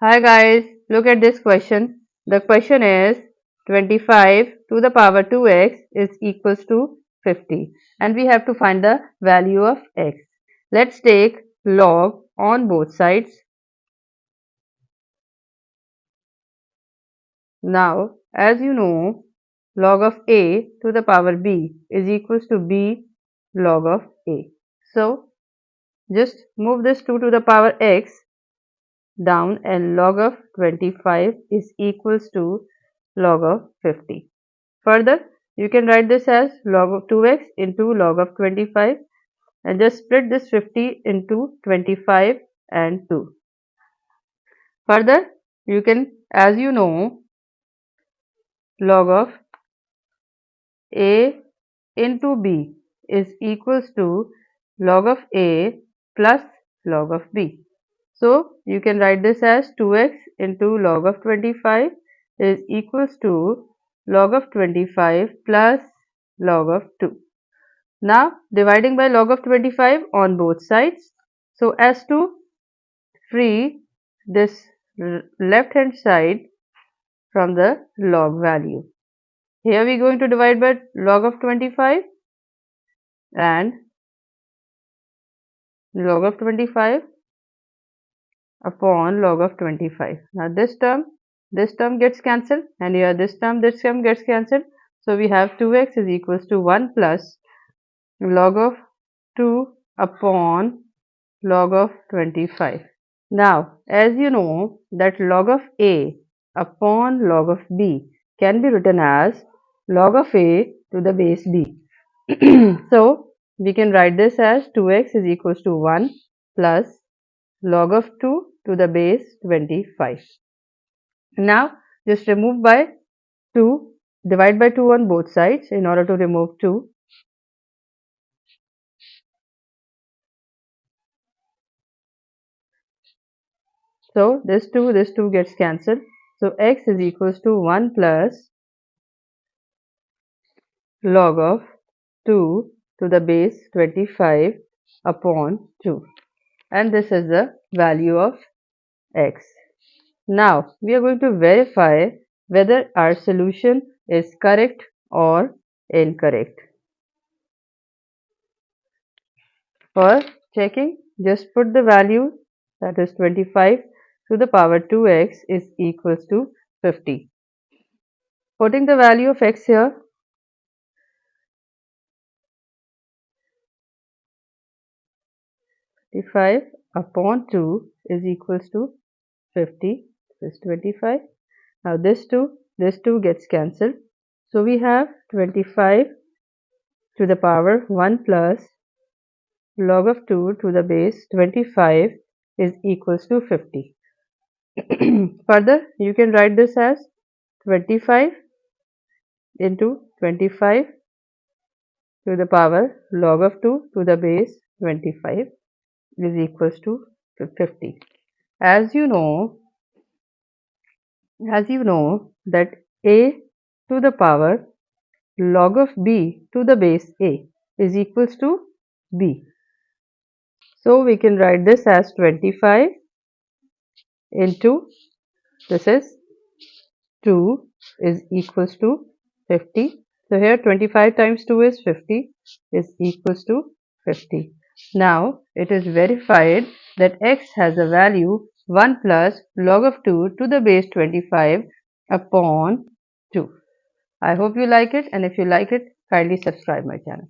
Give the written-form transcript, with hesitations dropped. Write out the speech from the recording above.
Hi guys, look at this question. The question is 25 to the power 2x is equals to 50 and we have to find the value of x. Let's take log on both sides. Now, as you know, log of a to the power b is equals to b log of a. So, just move this 2 to the power x down and log of 25 is equals to log of 50. Further, you can write this as log of 2x into log of 25 and just split this 50 into 25 and 2. Further, you can, as you know, log of a into b is equals to log of a plus log of b. So, you can write this as 2x into log of 25 is equals to log of 25 plus log of 2. Now, dividing by log of 25 on both sides. So, as to free this left hand side from the log value. Here we are going to divide by log of 25 and log of 25 upon log of 25. Now this term gets cancelled and here this term gets cancelled. So we have 2x is equals to 1 plus log of 2 upon log of 25. Now as you know that log of a upon log of b can be written as log of a to the base b. So we can write this as 2x is equals to 1 plus log of 2 to the base 25. Now just remove by 2, divide by 2 on both sides in order to remove 2. So this 2 gets cancelled. So x is equals to 1 plus log of 2 to the base 25 upon 2. And this is the value of x. Now we are going to verify whether our solution is correct or incorrect. For checking, just put the value, that is 25 to the power 2x is equals to 50. Putting the value of x here, 25 upon 2 is equals to 50, this is 25. Now this 2 gets cancelled. So we have 25 to the power 1 plus log of 2 to the base 25 is equals to 50. Further, you can write this as 25 into 25 to the power log of 2 to the base 25 is equals to 50. As you know that a to the power log of b to the base a is equals to b. So we can write this as 25 into, this is 2 is equals to 50. So here 25 times 2 is 50 is equals to 50. Now it is verified that x has a value 1 plus log of 2 to the base 25 upon 2. I hope you like it, and if you like it, kindly subscribe my channel.